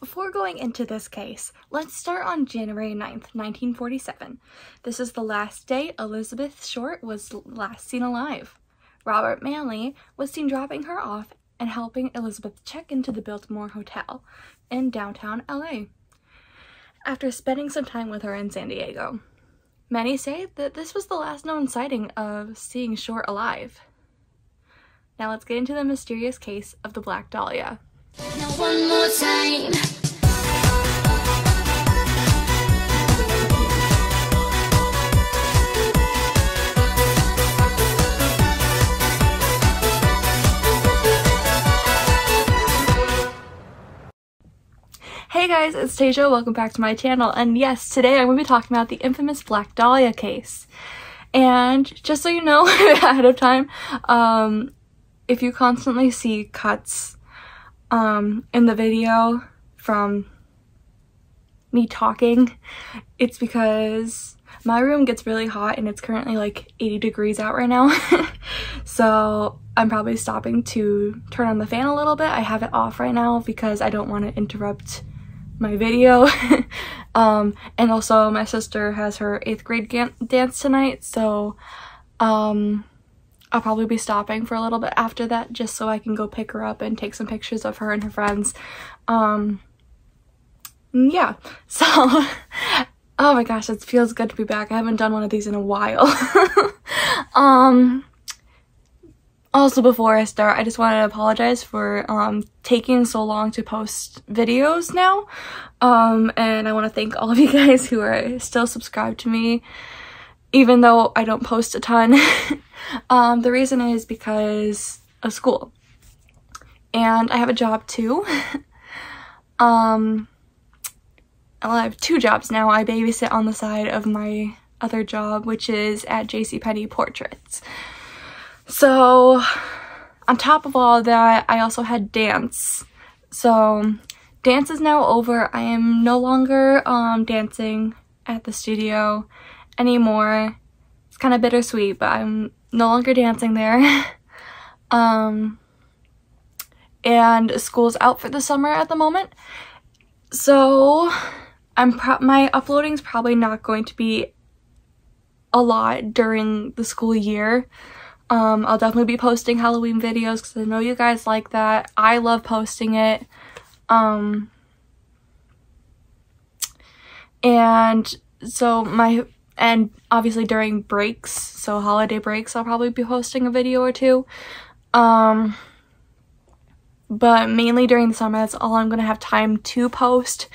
Before going into this case, let's start on January 9th, 1947. This is the last day Elizabeth Short was last seen alive. Robert Manley was seen dropping her off and helping Elizabeth check into the Biltmore Hotel in downtown LA after spending some time with her in San Diego. Many say that this was the last known sighting of seeing Short alive. Now let's get into the mysterious case of the Black Dahlia. Now one more time. Hey guys, it's Tasia. Welcome back to my channel. And yes, today I'm going to be talking about the infamous Black Dahlia case. And just so you know ahead of time, if you constantly see cuts in the video from me talking, it's because my room gets really hot and it's currently like 80 degrees out right now. So I'm probably stopping to turn on the fan a little bit. I have it off right now because I don't want to interrupt my video. And also my sister has her 8th grade dance tonight, so I'll probably be stopping for a little bit after that just so I can go pick her up and take some pictures of her and her friends. Yeah, so oh my gosh, it feels good to be back. I haven't done one of these in a while. Also, before I start, I just wanted to apologize for taking so long to post videos now. And I want to thank all of you guys who are still subscribed to me, even though I don't post a ton. The reason is because of school. And I have a job too. Well, I have 2 jobs now. I babysit on the side of my other job, which is at JCPenney Portraits. So on top of all of that, I also had dance. So dance is now over. I am no longer dancing at the studio anymore. It's kind of bittersweet, but I'm no longer dancing there. And school's out for the summer at the moment. So my uploading's probably not going to be a lot during the school year. I'll definitely be posting Halloween videos because I know you guys like that. I love posting it. And obviously during breaks, so holiday breaks, I'll probably be posting a video or 2. But mainly during the summer, that's all I'm going to have time to post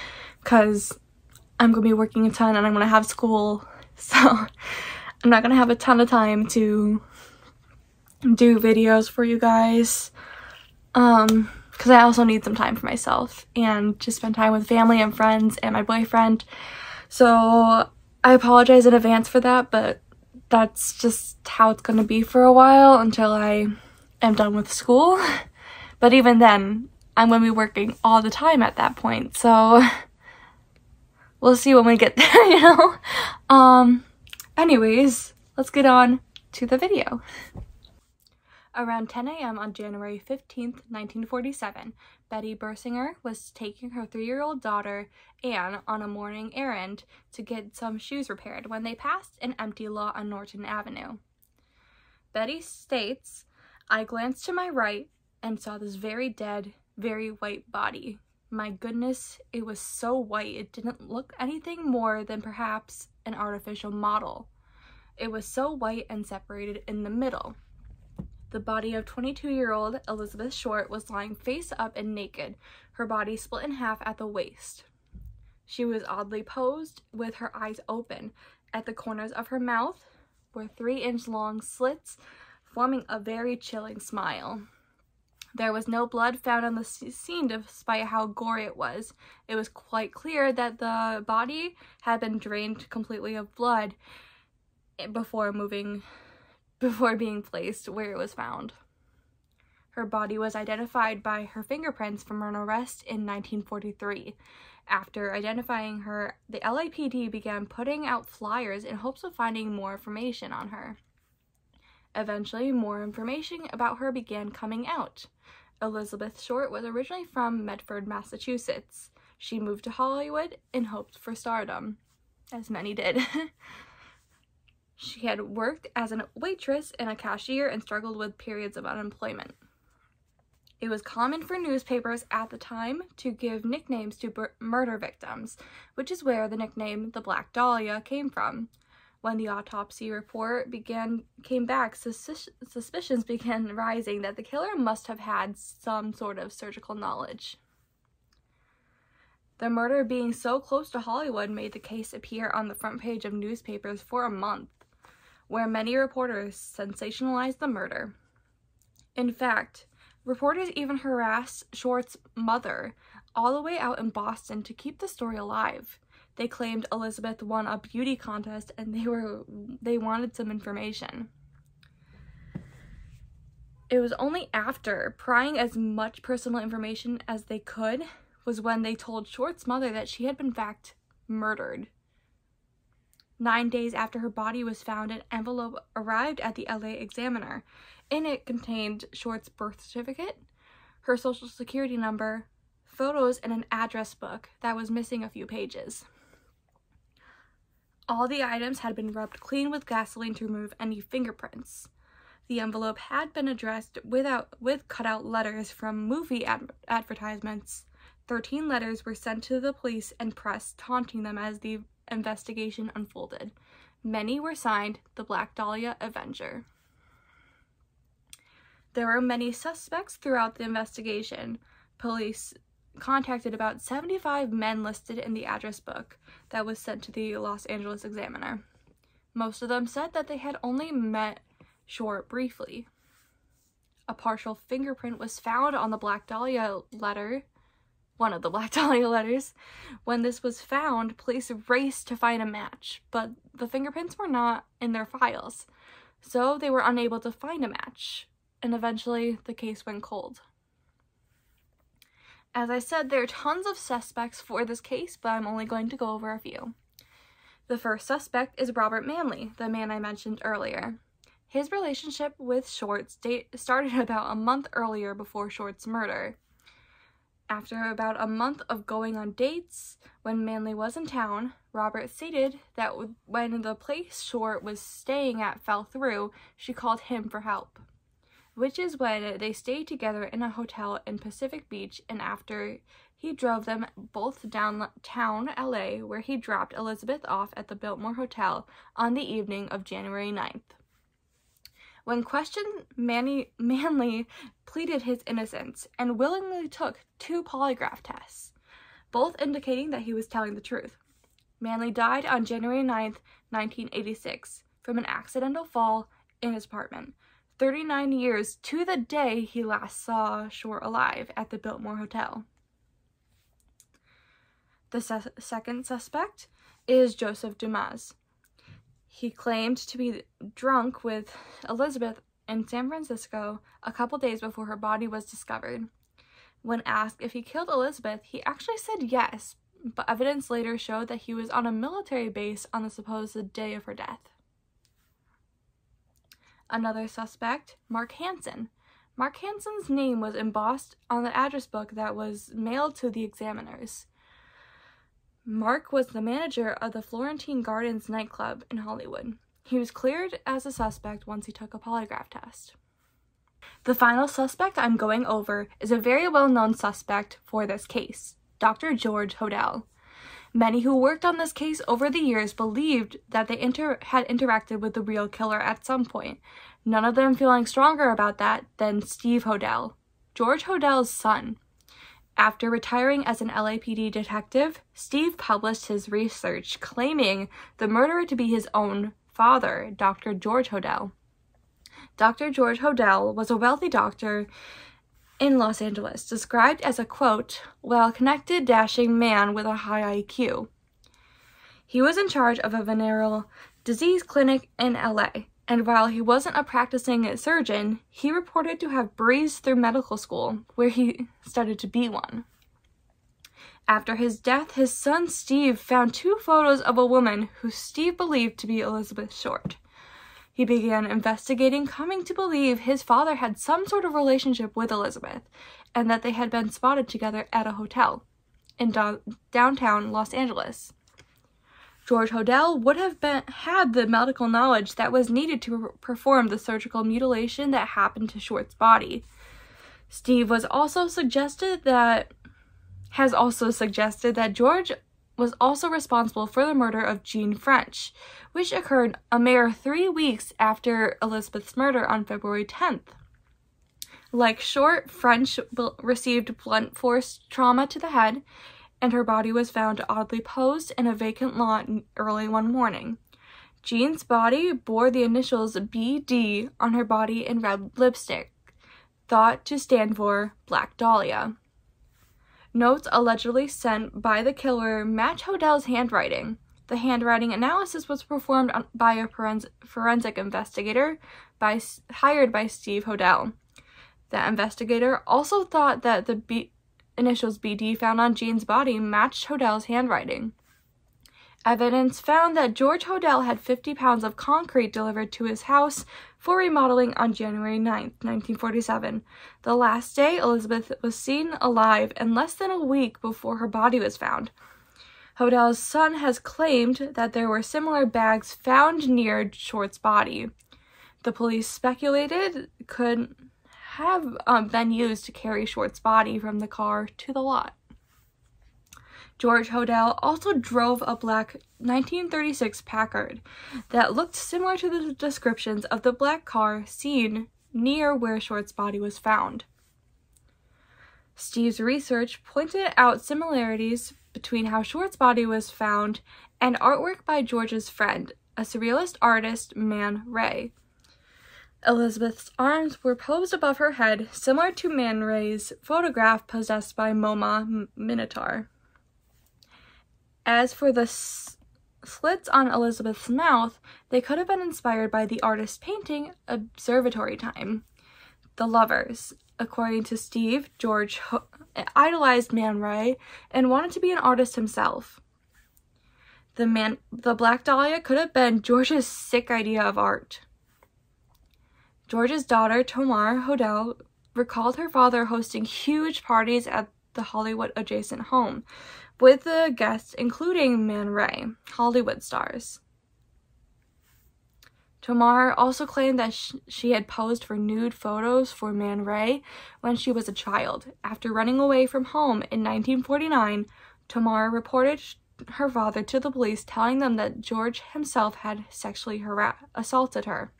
because I'm going to be working a ton and I'm going to have school. So I'm not going to have a ton of time to do videos for you guys. Because I also need some time for myself and to spend time with family and friends and my boyfriend. So I apologize in advance for that, but that's just how it's going to be for a while until I am done with school. But even then, I'm going to be working all the time at that point, so we'll see when we get there, you know? Anyways, let's get on to the video. Around 10 a.m. on January 15th, 1947, Betty Bersinger was taking her 3-year-old daughter, Anne, on a morning errand to get some shoes repaired when they passed an empty lot on Norton Avenue. Betty states, "I glanced to my right and saw this very dead, very white body. My goodness, it was so white it didn't look anything more than perhaps an artificial model. It was so white and separated in the middle. The body of 22-year-old Elizabeth Short was lying face up and naked, her body split in half at the waist. She was oddly posed, with her eyes open. At the corners of her mouth were 3-inch long slits, forming a very chilling smile. There was no blood found on the scene despite how gory it was. It was quite clear that the body had been drained completely of blood before being placed where it was found. Her body was identified by her fingerprints from an arrest in 1943. After identifying her, the LAPD began putting out flyers in hopes of finding more information on her. Eventually, more information about her began coming out. Elizabeth Short was originally from Medford, Massachusetts. She moved to Hollywood in hopes for stardom, as many did. She had worked as a waitress and a cashier and struggled with periods of unemployment. It was common for newspapers at the time to give nicknames to murder victims, which is where the nickname the Black Dahlia came from. When the autopsy report came back, suspicions began rising that the killer must have had some sort of surgical knowledge. The murder being so close to Hollywood made the case appear on the front page of newspapers for a month, where many reporters sensationalized the murder. In fact, reporters even harassed Short's mother all the way out in Boston to keep the story alive. They claimed Elizabeth won a beauty contest and they wanted some information. It was only after prying as much personal information as they could was when they told Short's mother that she had been in fact murdered. 9 days after her body was found, an envelope arrived at the LA Examiner. In it contained Short's birth certificate, her social security number, photos, and an address book that was missing a few pages. All the items had been rubbed clean with gasoline to remove any fingerprints. The envelope had been addressed with cutout letters from movie advertisements. 13 letters were sent to the police and press, taunting them as the investigation unfolded. Many were signed the Black Dahlia Avenger. There were many suspects throughout the investigation. Police contacted about 75 men listed in the address book that was sent to the Los Angeles Examiner. Most of them said that they had only met Short briefly. A partial fingerprint was found on the Black Dahlia letter, one of the Black Dahlia letters. When this was found, police raced to find a match, but the fingerprints were not in their files, so they were unable to find a match, and eventually the case went cold. As I said, there are tons of suspects for this case, but I'm only going to go over a few. The first suspect is Robert Manley, the man I mentioned earlier. His relationship with Short started about a month earlier before Short's murder. After about a month of going on dates, when Manley was in town, Robert stated that when the place Short was staying at fell through, she called him for help, which is when they stayed together in a hotel in Pacific Beach, and after he drove them both downtown LA, where he dropped Elizabeth off at the Biltmore Hotel on the evening of January 9th. When questioned, Manley pleaded his innocence and willingly took 2 polygraph tests, both indicating that he was telling the truth. Manley died on January 9th, 1986, from an accidental fall in his apartment, 39 years to the day he last saw Short alive at the Biltmore Hotel. The second suspect is Joseph Dumas. He claimed to be drunk with Elizabeth in San Francisco a couple days before her body was discovered. When asked if he killed Elizabeth, he actually said yes, but evidence later showed that he was on a military base on the supposed day of her death. Another suspect, Mark Hansen. Mark Hansen's name was embossed on the address book that was mailed to the examiners. Mark was the manager of the Florentine Gardens nightclub in Hollywood. He was cleared as a suspect once he took a polygraph test. The final suspect I'm going over is a very well-known suspect for this case, Dr. George Hodel. Many who worked on this case over the years believed that they had interacted with the real killer at some point, none of them feeling stronger about that than Steve Hodel, George Hodel's son. After retiring as an LAPD detective, Steve published his research claiming the murderer to be his own father, Dr. George Hodel. Dr. George Hodel was a wealthy doctor in Los Angeles, described as a, quote, well-connected, dashing man with a high IQ. He was in charge of a venereal disease clinic in LA, and while he wasn't a practicing surgeon, he reported to have breezed through medical school, where he studied to be one. After his death, his son Steve found 2 photos of a woman who Steve believed to be Elizabeth Short. He began investigating, coming to believe his father had some sort of relationship with Elizabeth, and that they had been spotted together at a hotel. in downtown Los Angeles. George Hodel would have had the medical knowledge that was needed to perform the surgical mutilation that happened to Short's body. Steve has also suggested that George was also responsible for the murder of Jean French, which occurred a mere 3 weeks after Elizabeth's murder on February 10th. Like Short, French received blunt force trauma to the head, and her body was found oddly posed in a vacant lot early one morning. Jean's body bore the initials BD on her body in red lipstick, thought to stand for Black Dahlia. Notes allegedly sent by the killer match Hodel's handwriting. The handwriting analysis was performed by a forensic investigator hired by Steve Hodel. That investigator also thought that the initials BD found on Jean's body matched Hodel's handwriting. Evidence found that George Hodel had 50 pounds of concrete delivered to his house for remodeling on January 9, 1947, the last day Elizabeth was seen alive and less than a week before her body was found. Hodel's son has claimed that there were similar bags found near Short's body. The police speculated could have been used to carry Short's body from the car to the lot. George Hodel also drove a black 1936 Packard that looked similar to the descriptions of the black car seen near where Short's body was found. Steve's research pointed out similarities between how Short's body was found and artwork by George's friend, a surrealist artist, Man Ray. Elizabeth's arms were posed above her head, similar to Man Ray's photograph possessed by MoMA Minotaur. As for the slits on Elizabeth's mouth, they could have been inspired by the artist's painting Observatory Time. The lovers. According to Steve, George idolized Man Ray and wanted to be an artist himself. The Black Dahlia could have been George's sick idea of art. George's daughter, Tamar Hodel, recalled her father hosting huge parties at the Hollywood-adjacent home, with the guests including Man Ray, Hollywood stars. Tamar also claimed that she had posed for nude photos for Man Ray when she was a child. After running away from home in 1949, Tamar reported her father to the police, telling them that George himself had sexually assaulted her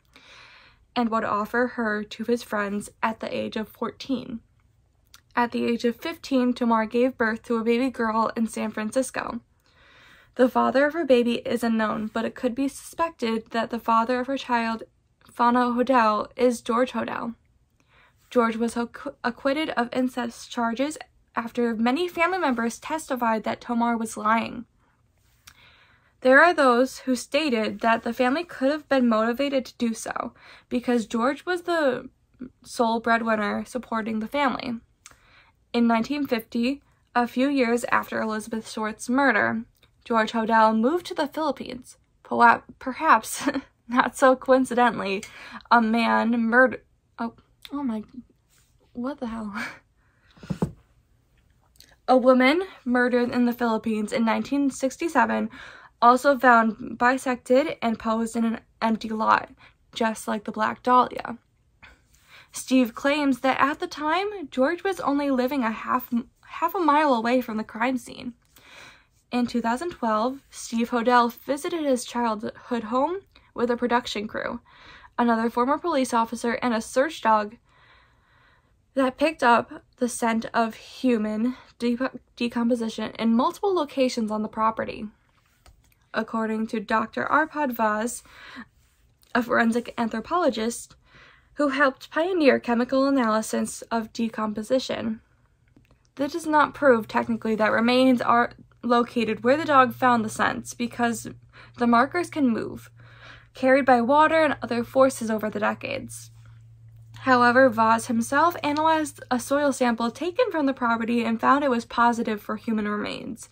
and would offer her to his friends at the age of 14. At the age of 15, Tamar gave birth to a baby girl in San Francisco. The father of her baby is unknown, but it could be suspected that the father of her child, Fana Hodel, is George Hodel. George was acquitted of incest charges after many family members testified that Tamar was lying. There are those who stated that the family could have been motivated to do so because George was the sole breadwinner supporting the family. In 1950, a few years after Elizabeth Short's murder, George Hodel moved to the Philippines. Perhaps, not so coincidentally, a man murdered... Oh my... What the hell? A woman murdered in the Philippines in 1967 also found bisected and posed in an empty lot, just like the Black Dahlia. Steve claims that at the time, George was only living a half a mile away from the crime scene. In 2012, Steve Hodel visited his childhood home with a production crew, another former police officer, and a search dog that picked up the scent of human decomposition in multiple locations on the property. According to Dr. Arpad Vaz, a forensic anthropologist who helped pioneer chemical analysis of decomposition, this does not prove technically that remains are located where the dog found the scents because the markers can move, carried by water and other forces over the decades. However, Vaz himself analyzed a soil sample taken from the property and found it was positive for human remains.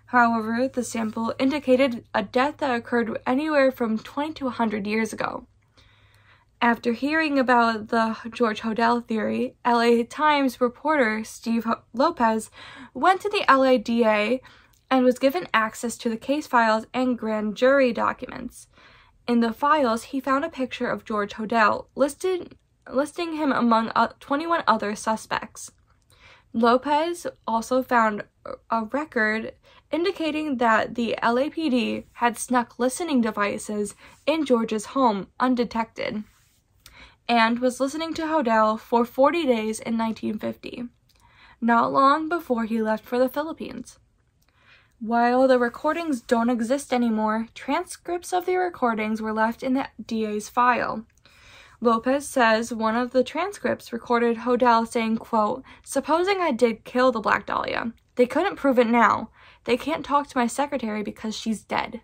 However, the sample indicated a death that occurred anywhere from 20 to 100 years ago. After hearing about the George Hodel theory, LA Times reporter Steve Lopez went to the LA DA and was given access to the case files and grand jury documents. In the files, he found a picture of George Hodel, listing him among 21 other suspects. Lopez also found a record indicating that the LAPD had snuck listening devices in George's home undetected and was listening to Hodel for 40 days in 1950, not long before he left for the Philippines. While the recordings don't exist anymore, transcripts of the recordings were left in the DA's file. Lopez says one of the transcripts recorded Hodel saying, quote, "Supposing I did kill the Black Dahlia. They couldn't prove it now. They can't talk to my secretary because she's dead."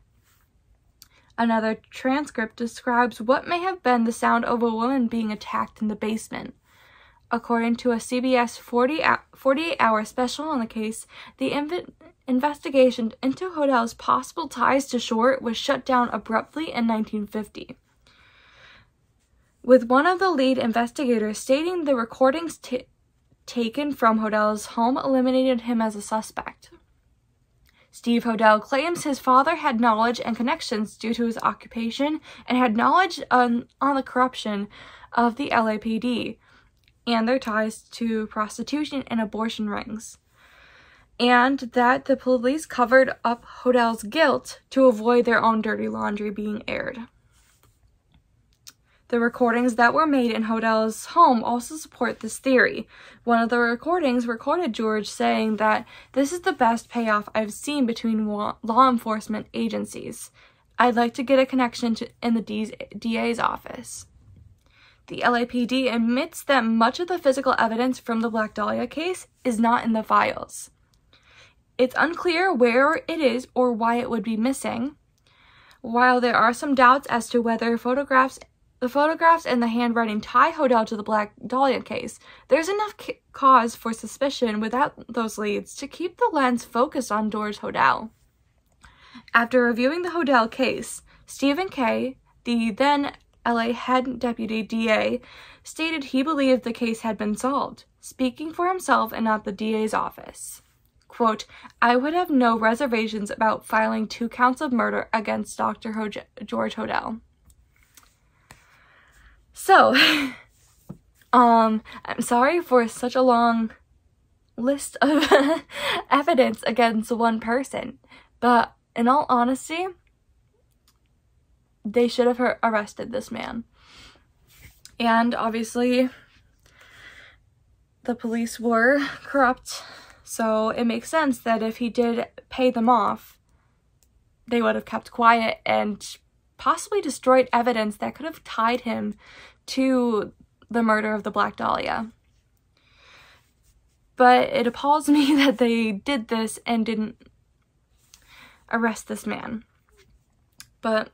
Another transcript describes what may have been the sound of a woman being attacked in the basement. According to a CBS 48-hour special on the case, the investigation into Hodel's possible ties to Short was shut down abruptly in 1950, with one of the lead investigators stating the recordings taken from Hodel's home eliminated him as a suspect. Steve Hodel claims his father had knowledge and connections due to his occupation and had knowledge on the corruption of the LAPD and their ties to prostitution and abortion rings, and that the police covered up Hodel's guilt to avoid their own dirty laundry being aired. The recordings that were made in Hodel's home also support this theory. One of the recordings recorded George saying that this is the best payoff I've seen between law enforcement agencies. I'd like to get a connection in the DA's office. The LAPD admits that much of the physical evidence from the Black Dahlia case is not in the files. It's unclear where it is or why it would be missing. While there are some doubts as to whether the photographs and the handwriting tie Hodel to the Black Dahlia case, there's enough cause for suspicion without those leads to keep the lens focused on George Hodel. After reviewing the Hodel case, Stephen Kay, the then LA head deputy DA, stated he believed the case had been solved, speaking for himself and not the DA's office. Quote, "I would have no reservations about filing 2 counts of murder against Dr. George Hodel." So, I'm sorry for such a long list of evidence against one person, but in all honesty, they should have arrested this man. And obviously, the police were corrupt, so it makes sense that if he did pay them off, they would have kept quiet and possibly destroyed evidence that could have tied him to the murder of the Black Dahlia. But it appalls me that they did this and didn't arrest this man. But,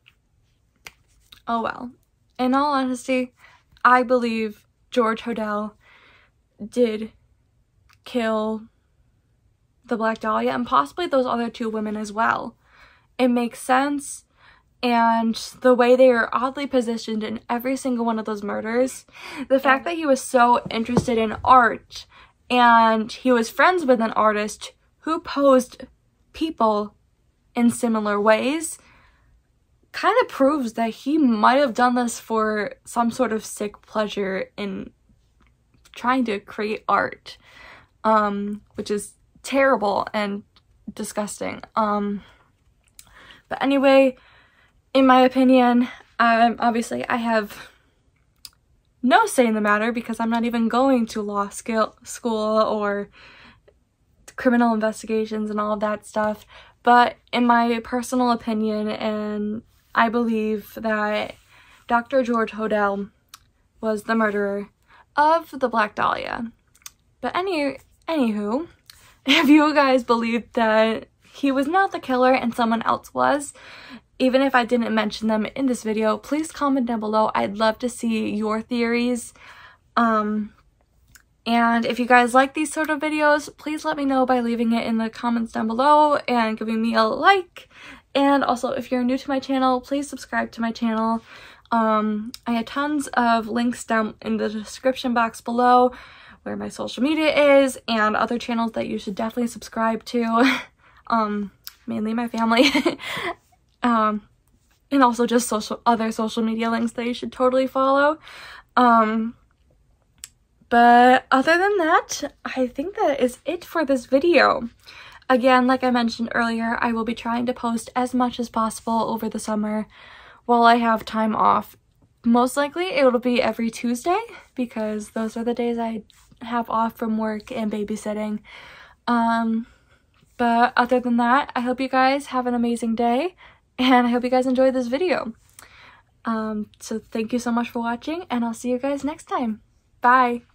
oh well. In all honesty, I believe George Hodel did kill the Black Dahlia and possibly those other 2 women as well. It makes sense. And the way they are oddly positioned in every single one of those murders, the fact that he was so interested in art and he was friends with an artist who posed people in similar ways, kind of proves that he might have done this for some sort of sick pleasure in trying to create art, which is terrible and disgusting. But anyway, in my opinion, obviously I have no say in the matter because I'm not even going to law school or criminal investigations and all of that stuff. But in my personal opinion, and I believe that Dr. George Hodel was the murderer of the Black Dahlia. But anywho, if you guys believe that he was not the killer and someone else was, even if I didn't mention them in this video, please comment down below. I'd love to see your theories. And if you guys like these sort of videos, please let me know by leaving it in the comments down below and giving me a like. And also, if you're new to my channel, please subscribe to my channel. I have tons of links down in the description box below where my social media is and other channels that you should definitely subscribe to. Mainly my family. And also just other social media links that you should totally follow. But other than that, I think that is it for this video. Again, like I mentioned earlier, I will be trying to post as much as possible over the summer while I have time off. Most likely it'll be every Tuesday because those are the days I have off from work and babysitting. But other than that, I hope you guys have an amazing day and I hope you guys enjoyed this video. So thank you so much for watching and I'll see you guys next time. Bye!